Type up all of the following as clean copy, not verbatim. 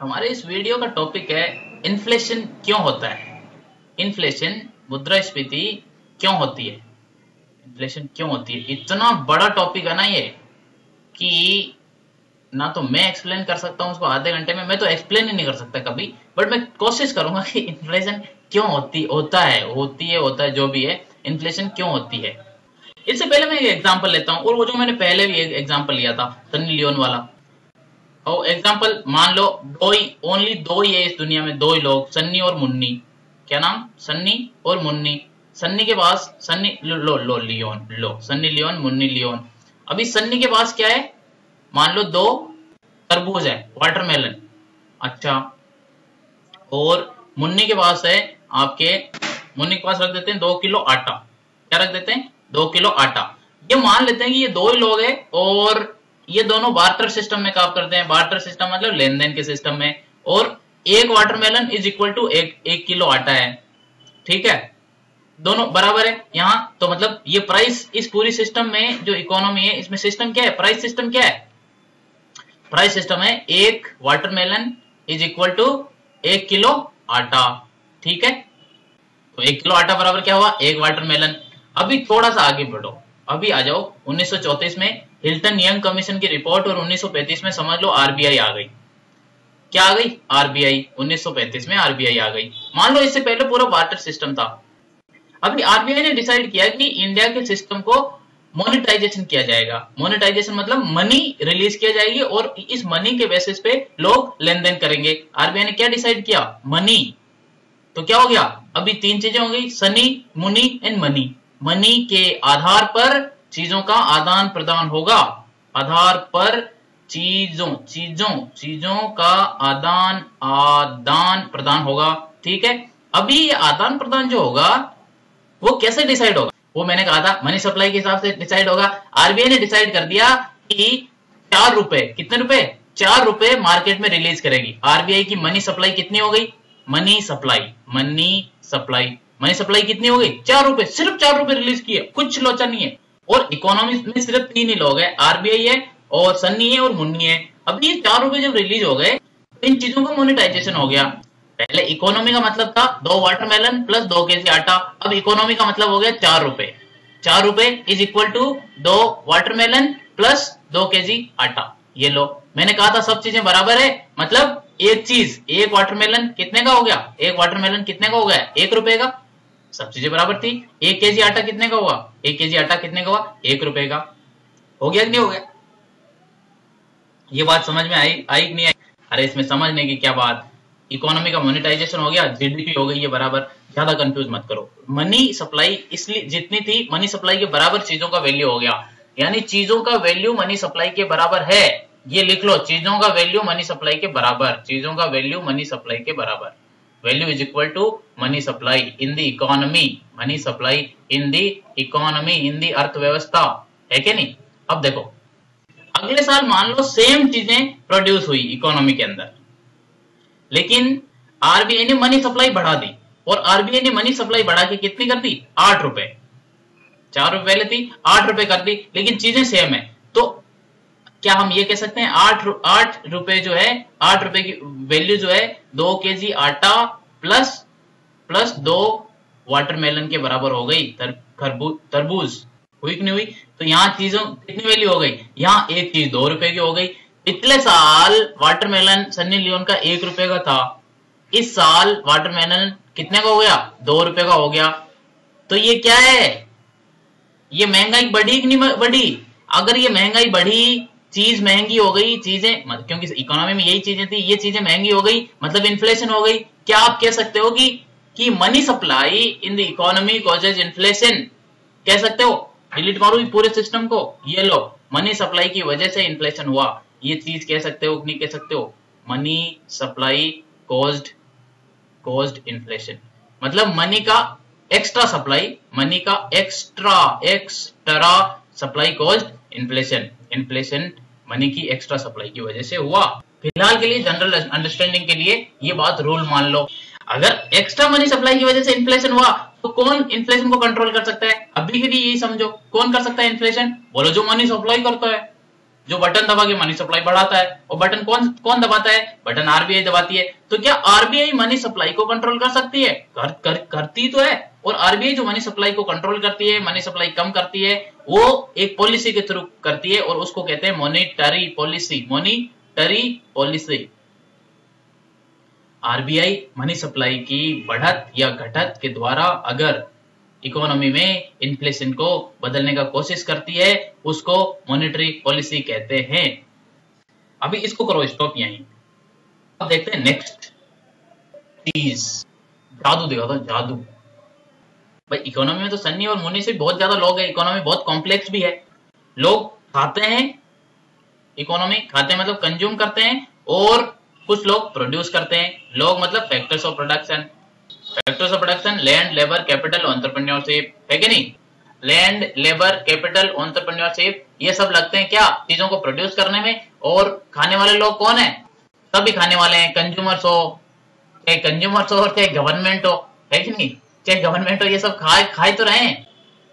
हमारे इस वीडियो का टॉपिक है इन्फ्लेशन क्यों होता है। इन्फ्लेशन मुद्रास्फीति क्यों होती है। इन्फ्लेशन क्यों होती है, इतना बड़ा टॉपिक है ना ये कि ना तो मैं एक्सप्लेन कर सकता हूँ उसको आधे घंटे में, मैं तो एक्सप्लेन ही नहीं कर सकता कभी, बट मैं कोशिश करूंगा कि इन्फ्लेशन क्यों होता है जो भी है, इन्फ्लेशन क्यों होती है। इससे पहले मैं एक एग्जांपल लेता हूँ, और वो जो मैंने पहले भी एक एग्जांपल लिया था सन्नी लियोन वाला। और एग्जांपल मान लो ओनली दो ही है इस दुनिया में, दो ही लोग, सन्नी और मुन्नी। क्या नाम? सन्नी और मुन्नी। सन्नी के पास सन्नी लो सन्नी लियोन, मुन्नी लियोन। अभी सन्नी के पास क्या है? मान लो दो तरबूज है, वाटरमेलन। अच्छा, और मुन्नी के पास है आपके, मुन्नी के पास रख देते हैं 2 किलो आटा। क्या रख देते हैं? 2 किलो आटा। ये मान लेते हैं कि ये दो ही लोग हैं और ये दोनों बार्टर सिस्टम में काम करते हैं। बार्टर सिस्टम मतलब लेन देन के सिस्टम में। और एक वाटरमेलन इज इक्वल टू एक किलो आटा है। ठीक है, दोनों बराबर है यहाँ। तो मतलब ये प्राइस, इस पूरी सिस्टम में जो इकोनॉमी है इसमें सिस्टम क्या है? प्राइस सिस्टम क्या है? प्राइस सिस्टम है एक watermelon is equal to 1 kilo आटा। ठीक है, तो 1 किलो आटा बराबर क्या हुआ? एक वाटरमेलन। अभी थोड़ा सा आगे बढ़ो, अभी आ जाओ 1934 में हिल्टन यंग कमीशन की रिपोर्ट, और 1935 में समझ लो आरबीआई आ गई। क्या आ गई? आरबीआई। 1935 में आरबीआई आ गई। मान लो इससे पहले पूरा बार्टर सिस्टम था। अभी आरबीआई ने डिसाइड किया कि इंडिया के सिस्टम को मोनेटाइजेशन किया जाएगा। मोनेटाइजेशन मतलब मनी रिलीज किया जाएगी और इस मनी के बेसिस पे लोग लेन देन करेंगे। आरबीआई ने क्या डिसाइड किया? मनी। तो क्या हो गया? अभी तीन चीजें हो गई, सनी, मुनी एंड मनी। मनी के आधार पर चीजों का आदान प्रदान होगा। आधार पर चीजों का आदान प्रदान होगा। ठीक है, अभी ये आदान प्रदान जो होगा वो कैसे डिसाइड होगा? वो मैंने कहा था मनी सप्लाई के हिसाब से डिसाइड होगा। आरबीआई ने डिसाइड कर दिया कि 4 रुपए, कितने रुपए? 4 रुपए मार्केट में रिलीज करेगी। आरबीआई की मनी सप्लाई कितनी हो गई? मनी सप्लाई कितनी हो गई? 4 रुपए, सिर्फ 4 रुपए रिलीज किए, कुछ लोचा नहीं है। और इकोनॉमी में सिर्फ तीन ही लोग हैं, आरबीआई है और सन्नी है और मुन्नी है। अब ये 4 रुपए जब रिलीज हो गए तो इन चीजों का मोनेटाइजेशन हो गया। पहले इकोनॉमी का मतलब था 2 वाटरमेलन प्लस 2 केजी आटा। अब इकोनॉमी का मतलब हो गया 4 रुपए। 4 रुपए is equal to 2 watermelon plus 2 KG आटा। ये लो, मैंने कहा था सब चीजें बराबर है, मतलब एक चीज, एक वाटरमेलन कितने का हो गया? एक वाटरमेलन कितने का हो गया? 1 रुपए का। सब चीजें बराबर थी। 1 केजी आटा कितने का हुआ? 1 केजी आटा कितने का हुआ? 1 रुपए का। हो गया कि नहीं हो गया? ये बात समझ में आई कि नहीं आई? अरे इसमें समझने की क्या बात, इकोनॉमी का मोनेटाइजेशन हो गया, जीडीपी हो गई, ये बराबर। ज्यादा कंफ्यूज मत करो। मनी सप्लाई इसलिए जितनी थी मनी सप्लाई के बराबर चीजों का वैल्यू हो गया, यानी चीजों का वैल्यू मनी सप्लाई के बराबर है। ये लिख लो, चीजों का वैल्यू मनी सप्लाई के बराबर, चीजों का वैल्यू मनी सप्लाई के बराबर। Value is equal to money supply in the economy. Money supply in the economy, in the अर्थव्यवस्था, है कि नहीं? अब देखो, अगले साल मान लो सेम चीजें प्रोड्यूस हुई इकोनॉमी के अंदर, लेकिन आरबीआई ने मनी सप्लाई बढ़ा दी। और आरबीआई ने मनी सप्लाई बढ़ा के कितनी कर दी? 8 रुपए। 4 रुपए पहले थी, 8 रुपए कर दी, लेकिन चीजें सेम है। तो क्या हम ये कह सकते हैं 8 रुपए जो है, 8 रुपए की वैल्यू जो है 2 केजी आटा प्लस 2 वाटरमेलन के बराबर हो गई। तरबूज हुई कि नहीं हुई? तो यहाँ चीजों कितनी वैल्यू हो गई? यहाँ एक चीज 2 रुपए की हो गई। पिछले साल वाटरमेलन सन्नी लियोन का 1 रुपए का था, इस साल वाटरमेलन कितने का हो गया? 2 रुपए का हो गया। तो ये क्या है? ये महंगाई बढ़ी कि नहीं बढ़ी? अगर ये महंगाई बढ़ी, चीज महंगी हो गई, चीजें, क्योंकि इकोनॉमी में यही चीजें थी, ये चीजें महंगी हो गई, मतलब इन्फ्लेशन हो गई। क्या आप कह सकते हो कि money supply in the economy causes inflation? कह सकते हो? डिलीट मारो पूरे सिस्टम को। ये लो, मनी सप्लाई की वजह से इन्फ्लेशन हुआ, ये चीज कह सकते हो कि नहीं कह सकते हो? मनी सप्लाई कॉज्ड इन्फ्लेशन, मतलब मनी का एक्स्ट्रा सप्लाई, मनी का extra supply caused inflation. Inflation money की एक्स्ट्रा सप्लाई की वजह से हुआ। फिलहाल के लिए, जनरल अंडरस्टैंडिंग के लिए ये बात रूल मान लो। अगर एक्स्ट्रा मनी सप्लाई की वजह से इन्फ्लेशन हुआ तो कौन इन्फ्लेशन को कंट्रोल कर सकता है? अभी भी यही समझो, कौन कर सकता है इन्फ्लेशन? बोलो, जो मनी सप्लाई करता है। जो बटन दबा के मनी सप्लाई बढ़ाता है। और बटन कौन कौन दबाता है? बटन आरबीआई दबाती है। तो क्या आरबीआई मनी सप्लाई को कंट्रोल कर सकती है? करती तो है। और आरबीआई जो मनी सप्लाई को कंट्रोल करती है, मनी सप्लाई कम करती है, वो एक पॉलिसी के थ्रू करती है और उसको कहते हैं monetary policy. Monetary policy. RBI money supply की बढ़त या घटत के द्वारा अगर इकोनॉमी में इन्फ्लेशन को बदलने का कोशिश करती है, उसको मॉनेटरी पॉलिसी कहते हैं। अभी इसको करो स्टॉप यहीं। अब देखते हैं नेक्स्ट चीज, जादू देखा था, जादू। भाई इकोनॉमी में तो सन्नी और मुन्नी से बहुत ज्यादा लोग हैं, इकोनॉमी बहुत कॉम्प्लेक्स भी है। लोग खाते हैं, इकोनॉमी खाते हैं मतलब कंज्यूम करते हैं, और कुछ लोग प्रोड्यूस करते हैं। लोग मतलब factors of production. Factors of production land, labour, capital, entrepreneurship, है कि नहीं? लैंड, लेबर, कैपिटल, एंटरप्रेन्योरशिप, ये सब लगते हैं क्या? चीजों को प्रोड्यूस करने में। और खाने वाले लोग कौन है? सभी खाने वाले हैं, कंज्यूमर्स हो, चाहे कंज्यूमर्स हो और चाहे गवर्नमेंट हो, है कि नहीं? चाहे गवर्नमेंट हो, ये सब खाए तो रहे हैं।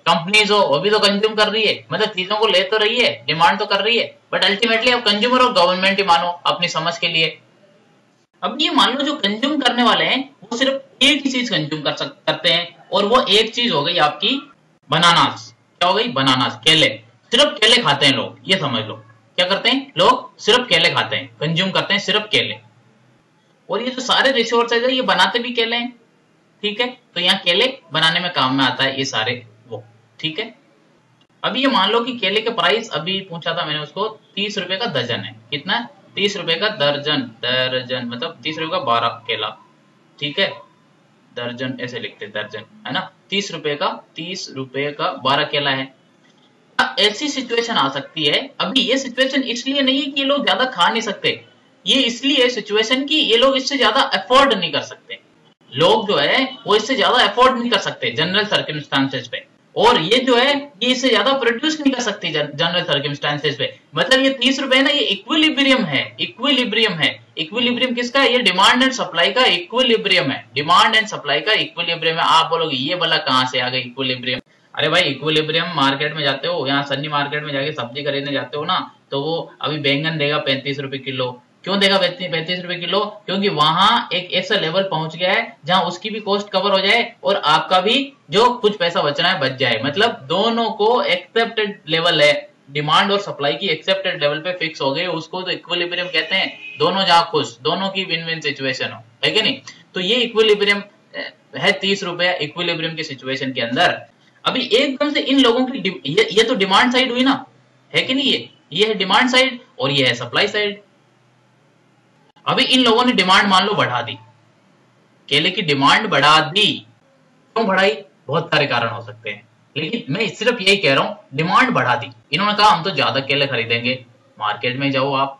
कंपनीज हो, वो भी तो कंज्यूम कर रही है, मतलब चीजों को ले तो रही है, डिमांड तो कर रही है, बट अल्टीमेटली अब कंज्यूमर और गवर्नमेंट ही मानो अपनी समझ के लिए। अब ये मान लो जो कंज्यूम करने वाले हैं वो सिर्फ एक ही चीज कंज्यूम करते हैं, और वो एक चीज हो गई आपकी बनानास। क्या हो गई? बनानास, केले। सिर्फ केले खाते हैं लोग, ये समझ लो। क्या करते हैं लोग? सिर्फ केले खाते हैं, कंज्यूम करते हैं सिर्फ केले। और ये जो सारे रिसोर्स है ये बनाते भी केले हैं, ठीक है? तो यहाँ केले बनाने में काम में आता है ये सारे वो, ठीक है? अभी ये मान लो कि केले के प्राइस, अभी पूछा था मैंने उसको, 30 रुपए का दर्जन है। कितना? 30 रुपए का दर्जन। दर्जन मतलब 30 रुपए का 12 केला, ठीक है? दर्जन ऐसे लिखते, दर्जन, है ना? 30 रुपए का 12 केला है। ऐसी सिचुएशन आ सकती है। अभी ये सिचुएशन इसलिए नहीं है कि ये लोग ज्यादा खा नहीं सकते, ये इसलिए सिचुएशन कि ये लोग इससे ज्यादा अफोर्ड नहीं कर सकते। लोग जो है वो इससे ज्यादा अफोर्ड नहीं कर सकते जनरल सर्कमस्टांसेस पे, और ये जो है ये इससे ज्यादा प्रोड्यूस नहीं कर सकती जनरल सर्कमस्टांसेस पे। मतलब ये 30 रुपए ना, ये इक्विलिब्रियम है। इक्विलिब्रियम है। इक्विलिब्रियम किसका? ये डिमांड एंड सप्लाई का इक्विलिब्रियम है। डिमांड एंड सप्लाई का इक्विलिब्रियम है। आप बोलोगे ये वाला कहां से आ गई इक्विलिब्रियम? अरे भाई इक्विलिब्रियम मार्केट में जाते हो, यहाँ सन्नी मार्केट में जाके सब्जी खरीदने जाते हो ना, तो वो अभी बैंगन देगा 35 रुपए किलो। क्यों देगा 35 रुपए किलो? क्योंकि वहां एक ऐसा लेवल पहुंच गया है जहां उसकी भी कॉस्ट कवर हो जाए और आपका भी जो कुछ पैसा बचना है बच जाए। मतलब दोनों को एक्सेप्टेड लेवल है, डिमांड और सप्लाई की एक्सेप्टेड लेवल पे फिक्स हो गई, उसको तो इक्विलिब्रियम कहते हैं। दोनों जहां खुश, दोनों की विन विन सिचुएशन हो, है कि नहीं? तो ये इक्विलिब्रियम है 30 रुपए इक्विलिब्रियम की सिचुएशन के अंदर। अभी एकदम से इन लोगों की ये तो डिमांड साइड हुई ना, है कि नहीं? ये है डिमांड साइड और ये है सप्लाई साइड। अभी इन लोगों ने डिमांड मान लो बढ़ा दी, केले की डिमांड बढ़ा दी। क्यों बढ़ाई? बहुत सारे कारण हो सकते हैं, लेकिन मैं सिर्फ यही कह रहा हूं, डिमांड बढ़ा दी। इन्होंने कहा हम तो ज्यादा केले खरीदेंगे। मार्केट में जाओ आप,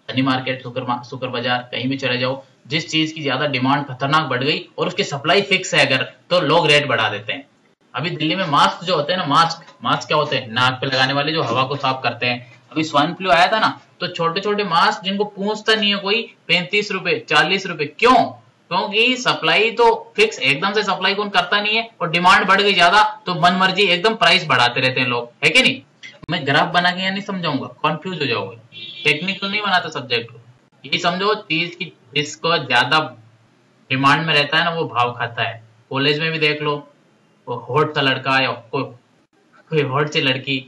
शनि मार्केट, शुक्र बाजार, कहीं भी चले जाओ, जिस चीज की ज्यादा डिमांड खतरनाक बढ़ गई और उसकी सप्लाई फिक्स है अगर, तो लोग रेट बढ़ा देते हैं। अभी दिल्ली में मास्क जो होते हैं ना, मास्क क्या होते हैं? नाक पे लगाने वाले जो हवा को साफ करते हैं। अभी स्वाइन फ्लू आया था ना, तो छोटे छोटे मास्क जिनको पूछता नहीं है कोई, 35 रुपए 40 रुपए। क्यों? क्योंकि सप्लाई तो फिक्स, एकदम से सप्लाई कौन करता नहीं है, और डिमांड बढ़ गई ज्यादा तो मन मर्जी एकदम प्राइस बढ़ाते रहते हैं लोग, है कि नहीं? मैं ग्राफ बना के या नहीं समझाऊंगा, कंफ्यूज हो जाओगे। टेक्निकल नहीं बनाता सब्जेक्ट को, यही समझो चीज की जिसको ज्यादा डिमांड में रहता है ना वो भाव खाता है। कॉलेज में भी देख लो, वो हॉट सा लड़का या कोई हॉट सी लड़की,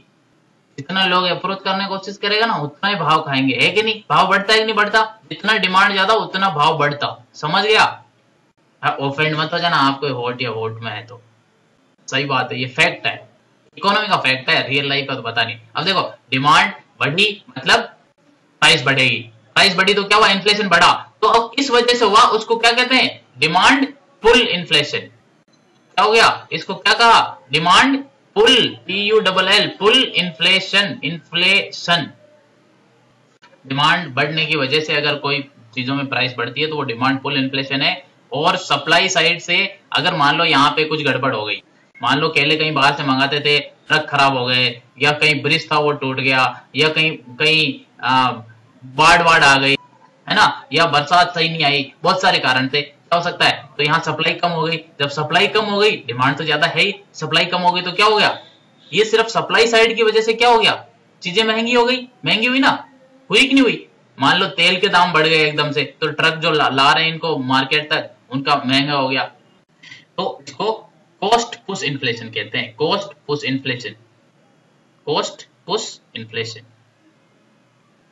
जितना लोग अप्रोच करने की कोशिश करेगा ना उतना ही भाव खाएंगे, है कि नहीं? भाव बढ़ता है कि नहीं बढ़ता? जितना डिमांड ज्यादा उतना भाव बढ़ता। समझ गया? ऑफेंड मत हो जाना, आप कोई हॉट या हॉट में है तो। सही बात है, ये फैक्ट है, इकोनॉमी का फैक्ट है, रियल लाइफ का तो पता नहीं। अब देखो, डिमांड बढ़ी मतलब प्राइस बढ़ेगी, प्राइस बढ़ी तो क्या हुआ? इन्फ्लेशन बढ़ा। तो अब इस वजह से हुआ, उसको क्या कहते हैं? Demand pull inflation. क्या हो गया? इसको क्या कहा? Demand pull, PULL, pull inflation. Inflation, demand बढ़ने की वजह से अगर कोई चीजों में प्राइस बढ़ती है तो वो डिमांड पुल इन्फ्लेशन है। और सप्लाई साइड से अगर मान लो यहाँ पे कुछ गड़बड़ हो गई, मान लो केले कहीं बाहर से मंगाते थे, ट्रक खराब हो गए, या कहीं ब्रिज था वो टूट गया, या कहीं बाढ़ आ गई, है ना, या बरसात सही नहीं आई, बहुत सारे कारण थे। क्या हो सकता है? तो यहाँ सप्लाई कम हो गई। जब सप्लाई कम हो गई, डिमांड तो ज्यादा है ही, सप्लाई कम हो गई तो क्या हो गया? ये सिर्फ सप्लाई साइड की वजह से क्या हो गया? चीजें महंगी हो गई, महंगी हुई ना, हुई कि नहीं हुई? मान लो तेल के दाम बढ़ गए एकदम से, तो ट्रक जो ला रहे हैं इनको मार्केट तक, उनका महंगा हो गया। तो इसको कॉस्ट पुश इन्फ्लेशन कहते हैं, cost push inflation, cost push inflation.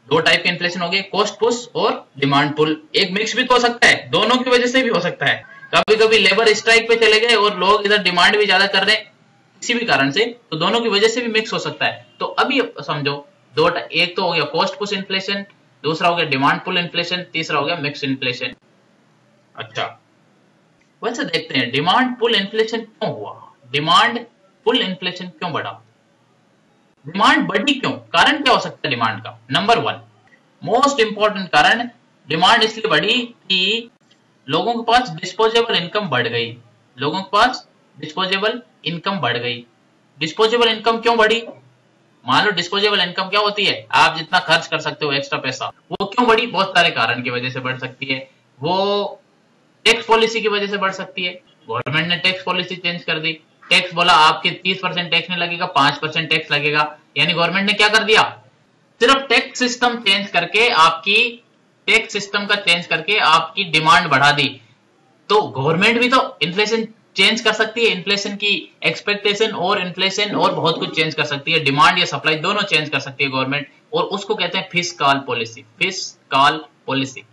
दो टाइप के इन्फ्लेशन हो गए, कॉस्ट पुश और डिमांड पुल। एक मिक्स भी तो हो सकता है, दोनों की वजह से भी हो सकता है। कभी कभी लेबर स्ट्राइक पे चले गए और लोग इधर डिमांड भी ज्यादा कर रहे हैं किसी भी कारण से, तो दोनों की वजह से भी मिक्स हो सकता है। तो अभी समझो दो, एक तो हो गया कॉस्ट पुश इन्फ्लेशन, दूसरा हो गया डिमांड पुल इन्फ्लेशन, तीसरा हो गया मिक्स इन्फ्लेशन। अच्छा, वैसे देखते हैं डिमांड पुल इन्फ्लेशन क्यों हुआ, डिमांड पुल इन्फ्लेशन क्यों बढ़ा, डिमांड बढ़ी क्यों, कारण क्या हो सकता है डिमांड का? नंबर 1 मोस्ट इंपॉर्टेंट कारण, डिमांड इसलिए बढ़ी कि लोगों के पास डिस्पोजेबल इनकम बढ़ गई, लोगों के पास डिस्पोजेबल इनकम बढ़ गई। डिस्पोजेबल इनकम क्यों बढ़ी? मान लो डिस्पोजेबल इनकम क्या होती है, आप जितना खर्च कर सकते हो एक्स्ट्रा पैसा, वो क्यों बढ़ी? बहुत सारे कारण की वजह से बढ़ सकती है। वो टैक्स पॉलिसी की वजह से बढ़ सकती है, गवर्नमेंट ने टैक्स पॉलिसी चेंज कर दी, टैक्स बोला आपके 30% टैक्स नहीं लगेगा, 5% टैक्स लगेगा, यानी गवर्नमेंट ने क्या कर दिया, सिर्फ टैक्स सिस्टम चेंज करके आपकी, टैक्स सिस्टम का चेंज करके आपकी डिमांड बढ़ा दी। तो गवर्नमेंट भी तो इन्फ्लेशन चेंज कर सकती है, इन्फ्लेशन की एक्सपेक्टेशन और इन्फ्लेशन और बहुत कुछ चेंज कर सकती है, डिमांड या सप्लाई दोनों चेंज कर सकती है गवर्नमेंट, और उसको कहते हैं fiscal policy, fiscal policy.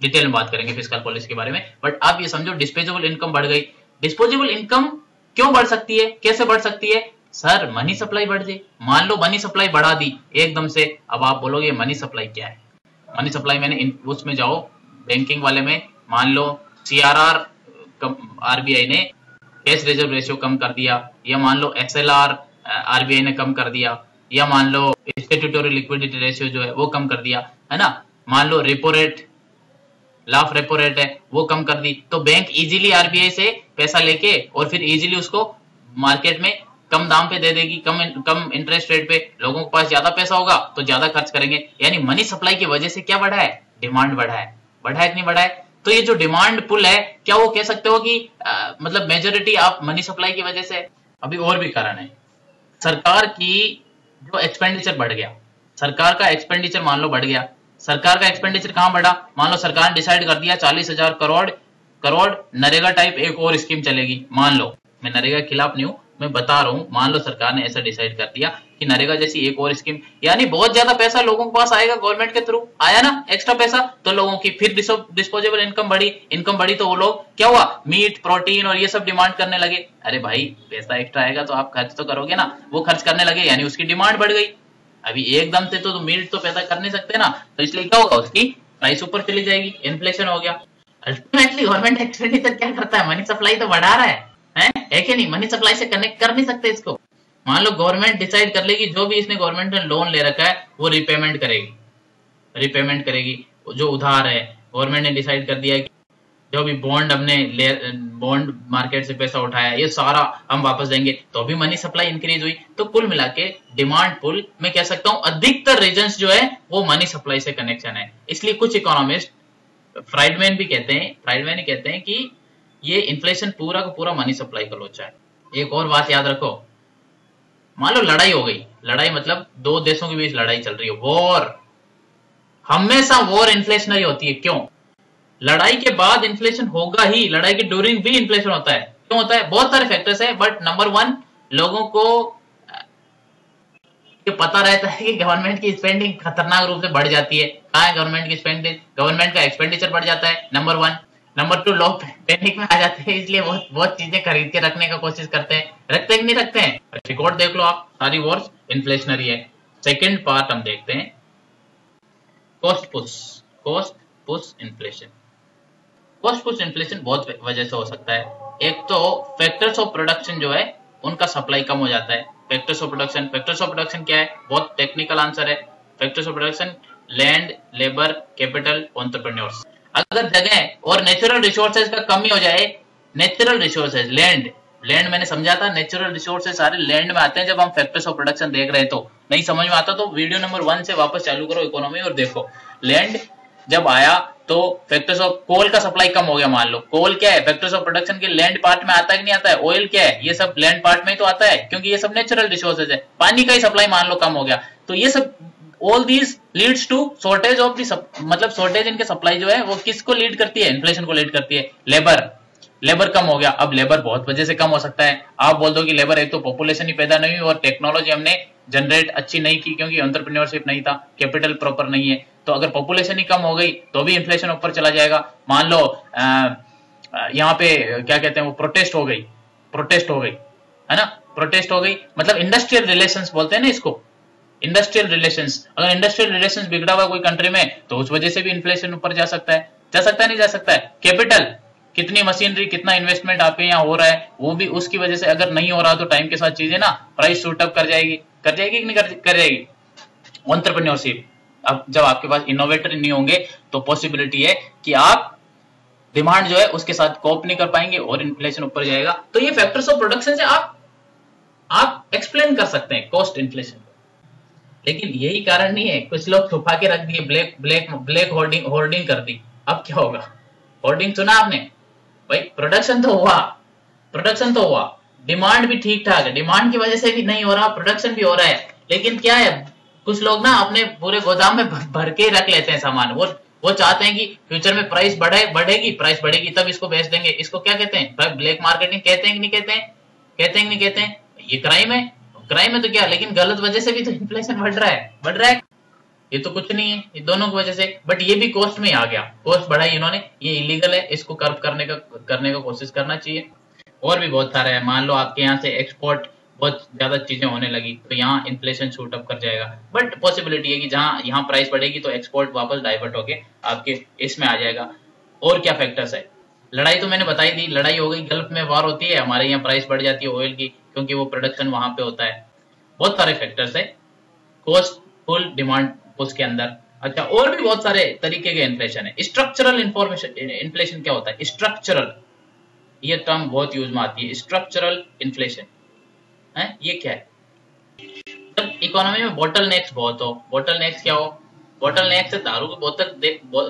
Detail में बात करेंगे फिस्कल पॉलिसी के बारे में, बट आप ये समझो डिस्पोजेबल इनकम बढ़ गई। डिस्पोजेबल इनकम क्यों बढ़ सकती है, कैसे बढ़ सकती है? सर मनी सप्लाई बढ़ जाए, मान लो मनी सप्लाई बढ़ा दी एकदम से। अब आप बोलोगे मनी सप्लाई क्या है? मनी सप्लाई मैंने उसमें जाओ बैंकिंग वाले में, मान लो सीआरआर आरबीआई ने कैश रिजर्व रेशियो कम कर दिया, या मान लो एसएलआर आरबीआई ने कम कर दिया, या मान लो स्टैट्यूटरी लिक्विडिटी रेशियो जो है वो कम कर दिया, है ना, मान लो रेपो रेट, लाफ रेपो रेट है वो कम कर दी, तो बैंक इजीली आरबीआई से पैसा लेके और फिर इजीली उसको मार्केट में कम दाम पे दे देगी, कम इंटरेस्ट रेट पे, लोगों के पास ज्यादा पैसा होगा तो ज्यादा खर्च करेंगे। यानी मनी सप्लाई की वजह से क्या बढ़ा है? डिमांड बढ़ा है। बढ़ा है कि नहीं बढ़ा है? तो ये जो डिमांड पुल है, क्या वो कह सकते हो कि मतलब मेजोरिटी आप मनी सप्लाई की वजह से? अभी और भी कारण है, सरकार की जो एक्सपेंडिचर बढ़ गया, सरकार का एक्सपेंडिचर मान लो बढ़ गया, सरकार का एक्सपेंडिचर कहां बढ़ा? मान लो सरकार ने डिसाइड कर दिया 40,000 करोड़ नरेगा टाइप एक और स्कीम चलेगी, मान लो, मैं नरेगा के खिलाफ नहीं हूं, मैं बता रहा हूं, मान लो सरकार ने ऐसा डिसाइड कर दिया कि नरेगा जैसी एक और स्कीम, यानी बहुत ज्यादा पैसा लोगों के पास आएगा गवर्नमेंट के थ्रू, आया ना एक्स्ट्रा पैसा, तो लोगों की फिर डिस्पोजेबल इनकम बढ़ी, तो वो लोग क्या हुआ, मीट प्रोटीन और ये सब डिमांड करने लगे। अरे भाई पैसा एक्स्ट्रा आएगा तो आप खर्च तो करोगे ना, वो खर्च करने लगे यानी उसकी डिमांड बढ़ गई। अभी एकदम से तो मीट तो पैदा कर नहीं सकते ना, तो इसलिए क्या होगा, उसकी प्राइस ऊपर चली जाएगी, इन्फ्लेशन हो गया। अल्टीमेटली गवर्नमेंट एक्सपेंडिचर क्या करता है? मनी सप्लाई तो बढ़ा रहा है कि नहीं? मनी सप्लाई से कनेक्ट कर नहीं सकते इसको। मान लो गवर्नमेंट डिसाइड कर लेगी जो भी इसने गवर्नमेंट ने लोन ले रखा है वो रिपेमेंट करेगी, जो उधार है गवर्नमेंट ने डिसाइड कर दिया है कि जो भी बॉन्ड मार्केट से पैसा उठाया ये सारा हम वापस देंगे, तो भी मनी सप्लाई इंक्रीज हुई। तो कुल मिला के डिमांड पुल मैं कह सकता हूं अधिकतर रीजंस जो है वो मनी सप्लाई से कनेक्शन है। इसलिए कुछ इकोनॉमिस्ट, फ्राइडमैन ही कहते हैं कि ये इन्फ्लेशन पूरा का पूरा मनी सप्लाई का लोचा है। एक और बात याद रखो, मान लो लड़ाई हो गई, लड़ाई मतलब दो देशों के बीच लड़ाई चल रही है, वॉर, हमेशा वॉर इन्फ्लेशनरी होती है। क्यों? लड़ाई के बाद इन्फ्लेशन होगा ही, लड़ाई के ड्यूरिंग भी इन्फ्लेशन होता है। क्यों होता है? बहुत सारे फैक्टर्स है, बट नंबर 1 लोगों को ये पता रहता है कि गवर्नमेंट की स्पेंडिंग खतरनाक रूप से बढ़ जाती है। कहाँ है गवर्नमेंट की स्पेंडिंग? गवर्नमेंट का एक्सपेंडिचर बढ़ जाता है, नंबर 1। नंबर 2 लोग पैनिक में आ जाते हैं, इसलिए बहुत चीजें खरीद के रखने का कोशिश करते हैं। रखते हैं कि नहीं रखते हैं? रिकॉर्ड देख लो आप, सारी वॉर्स इन्फ्लेशनरी है। सेकेंड पार्ट हम देखते हैं, cost push inflation. Cost push inflation बहुत वजह से हो सकता है। एक तो फैक्टर्स ऑफ प्रोडक्शन जो है उनका सप्लाई कम हो जाता है। फैक्टर्स ऑफ प्रोडक्शन क्या है? बहुत टेक्निकल आंसर है। Factors of production land, labour, capital, entrepreneurs. अगर जगह और नेचुरल रिसोर्सेज का कमी हो जाए, नेचुरल रिसोर्सेज, लैंड मैंने समझा था, नेचुरल रिसोर्सेज सारे लैंड में आते हैं। जब हम फैक्टर्स ऑफ प्रोडक्शन देख रहे हैं तो नहीं समझ में आता तो वीडियो नंबर 1 से वापस चालू करो इकोनॉमी और देखो। लैंड जब आया तो फैक्टर्स ऑफ कोल का सप्लाई कम हो गया, मान लो कोल क्या है, फैक्टर्स ऑफ प्रोडक्शन के लैंड पार्ट में आता है कि नहीं आता है, ऑयल क्या है, ये सब लैंड पार्ट में ही तो आता है, क्योंकि ये सब नेचुरल रिसोर्सेज है। पानी का ही सप्लाई मान लो कम हो गया, तो ये सब all these leads to shortage of the, मतलब शॉर्टेज इनके सप्लाई जो है वो किसको लीड करती है, इन्फ्लेशन को लीड करती है। लेबर कम हो गया, अब लेबर बहुत वजह से कम हो सकता है। आप बोल दो कि लेबर, एक तो पॉपुलेशन ही पैदा नहीं हुई और टेक्नोलॉजी हमने जनरेट अच्छी नहीं की क्योंकि एंटरप्रेन्योरशिप नहीं था, कैपिटल प्रॉपर नहीं है, तो अगर पॉपुलेशन ही कम हो गई तो भी इन्फ्लेशन ऊपर चला जाएगा। मान लो यहाँ पे क्या कहते हैं वो प्रोटेस्ट हो गई है ना, प्रोटेस्ट हो गई, मतलब इंडस्ट्रियल रिलेशंस बोलते हैं ना इसको, इंडस्ट्रियल रिलेशंस, अगर इंडस्ट्रियल रिलेशंस बिगड़ा हुआ कोई कंट्री में तो उस वजह से भी इन्फ्लेशन ऊपर जा सकता है, नहीं जा सकता है। कैपिटल, कितनी मशीनरी, कितना इन्वेस्टमेंट आपके यहाँ हो रहा है, वो भी उसकी वजह से अगर नहीं हो रहा तो टाइम के साथ चीजें ना प्राइस शूट अप कर जाएगी कि नहीं कर जाएगी। एंटरप्रेन्योरशिप, अब जब आपके पास इनोवेटर नहीं होंगे तो पॉसिबिलिटी है कि आप डिमांड जो है उसके साथ कोप नहीं कर पाएंगे और इन्फ्लेशन ऊपर जाएगा। तो ये फैक्टर्स ऑफ प्रोडक्शन से आप एक्सप्लेन कर सकते हैं कॉस्ट इन्फ्लेशन को, लेकिन यही कारण नहीं है। कुछ लोग छुपा के रख दिए, ब्लैक होर्डिंग कर दी। अब क्या होगा, होर्डिंग सुना आपने भाई, प्रोडक्शन तो हुआ, डिमांड भी ठीक ठाक है, डिमांड की वजह से भी नहीं हो रहा, प्रोडक्शन भी हो रहा है, लेकिन क्या है, कुछ लोग ना अपने पूरे गोदाम में भर के रख लेते हैं सामान। वो चाहते हैं कि फ्यूचर में प्राइस बढ़ेगी तब इसको बेच देंगे। इसको क्या कहते हैं भाई, ब्लैक मार्केटिंग कहते हैं कि नहीं कहते हैं, ये क्राइम है तो क्या, लेकिन गलत वजह से भी तो इन्फ्लेशन बढ़ रहा है, ये तो कुछ नहीं है, ये दोनों की वजह से, बट ये भी कॉस्ट में आ गया, कॉस्ट बढ़ाई इन्होंने, ये इलीगल है, इसको कर्व करने का कोशिश करना चाहिए। और भी बहुत सारा है, मान लो आपके यहाँ से एक्सपोर्ट बहुत ज्यादा चीजें होने लगी तो यहाँ इन्फ्लेशन शूट अप कर जाएगा, बट पॉसिबिलिटी है कि जहां यहाँ प्राइस बढ़ेगी तो एक्सपोर्ट वापस डाइवर्ट होके आपके इसमें आ जाएगा। और क्या फैक्टर्स है, लड़ाई तो मैंने बताई दी, लड़ाई हो गई, गल्फ में वार होती है, हमारे यहाँ प्राइस बढ़ जाती है ऑयल की क्योंकि वो प्रोडक्शन वहां पे होता है। बहुत सारे फैक्टर्स है, कॉस्ट, फुल डिमांड उसके अंदर। अच्छा, और भी बहुत सारे तरीके के इन्फ्लेशन है। स्ट्रक्चरल इन्फ्लेशन क्या होता है, स्ट्रक्चरल, ये टर्म बहुत यूज में आती है, स्ट्रक्चरल इन्फ्लेशन है, ये क्या है, जब इकोनॉमी में बोटलनेक्स बहुत हो। बोटलनेक्स क्या हो, बोटलनेक्स से दारू की बोतल,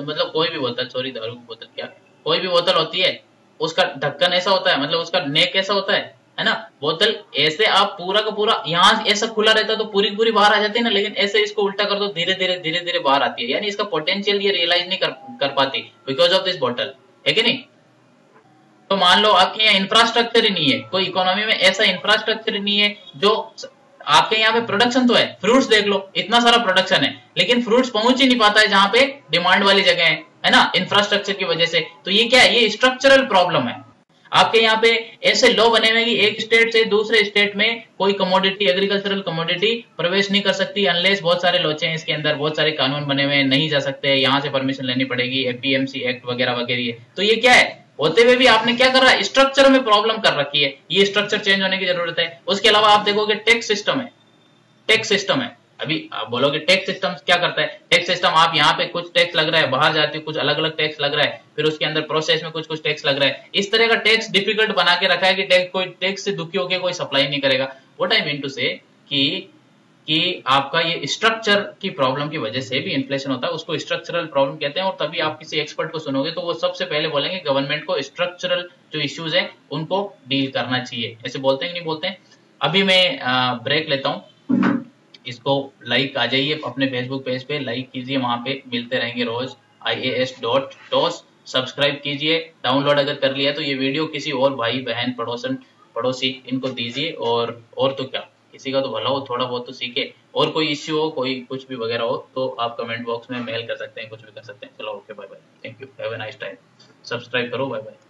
मतलब कोई भी बोतल, सॉरी दारू की बोतल क्या, कोई भी बोतल होती है, उसका ढक्कन ऐसा होता है, मतलब उसका नेक ऐसा होता है ना, बोतल ऐसे आप पूरा का पूरा यहाँ ऐसा खुला रहता है तो पूरी पूरी बाहर आ जाती है ना, लेकिन ऐसे इसको उल्टा कर दो धीरे धीरे बाहर आती है, यानी इसका पोटेंशियल ये रियलाइज नहीं कर पाती बिकॉज ऑफ दिस बोतल, है कि नहीं। तो मान लो आपके यहाँ इंफ्रास्ट्रक्चर ही नहीं है, कोई इकोनॉमी में ऐसा इंफ्रास्ट्रक्चर ही नहीं है जो, आपके यहाँ पे प्रोडक्शन तो है, फ्रूट्स देख लो, इतना सारा प्रोडक्शन है, लेकिन फ्रूट्स पहुंच ही नहीं पाता है जहां पे डिमांड वाली जगह है ना, इंफ्रास्ट्रक्चर की वजह से। तो ये क्या है, ये स्ट्रक्चरल प्रॉब्लम है। आपके यहाँ पे ऐसे लॉ बने हुए कि एक स्टेट से दूसरे स्टेट में कोई कमोडिटी, एग्रीकल्चरल कमोडिटी प्रवेश नहीं कर सकती अनलेस, बहुत सारे लॉचे हैं इसके अंदर, बहुत सारे कानून बने हुए हैं, नहीं जा सकते, यहाँ से परमिशन लेनी पड़ेगी, एपीएमसी एक्ट वगैरह वगैरह। तो ये क्या है, होते हुए भी आपने क्या कर रहा है, स्ट्रक्चर में प्रॉब्लम कर रखी है, ये स्ट्रक्चर चेंज होने की जरूरत है। उसके अलावा आप देखोगे टैक्स सिस्टम है, अभी आप बोलोगे टैक्स सिस्टम क्या करता है, टैक्स सिस्टम, आप यहाँ पे कुछ टैक्स लग रहा है, बाहर जाते कुछ अलग अलग टैक्स लग रहा है, फिर उसके अंदर प्रोसेस में कुछ टैक्स लग रहा है, इस तरह का टैक्स डिफिकल्ट बना के रखा है कि कोई टैक्स से दुखी होकर कोई सप्लाई नहीं करेगा। व्हाट आई मीन टू से कि आपका ये स्ट्रक्चर की प्रॉब्लम की वजह से भी इन्फ्लेशन होता है, उसको स्ट्रक्चरल प्रॉब्लम कहते हैं। और तभी आप किसी एक्सपर्ट को सुनोगे तो वो सबसे पहले बोलेंगे गवर्नमेंट को स्ट्रक्चरल जो इश्यूज है उनको डील करना चाहिए, ऐसे बोलते हैं कि नहीं बोलते हैं। अभी मैं ब्रेक लेता हूँ, इसको लाइक आ जाइए अपने फेसबुक पेज पे, लाइक कीजिए, वहां पे मिलते रहेंगे रोज, ias.tos, सब्सक्राइब कीजिए, डाउनलोड अगर कर लिया तो ये वीडियो किसी और भाई बहन पड़ोसी इनको दीजिए, और तो क्या, किसी का तो भला हो, थोड़ा बहुत तो सीखे। और कोई इश्यू हो, कोई कुछ भी वगैरह हो तो आप कमेंट बॉक्स में मेल कर सकते हैं, कुछ भी कर सकते हैं। चलो okay, bye bye, thank you, have a nice time, subscribe करो, बाय बाय।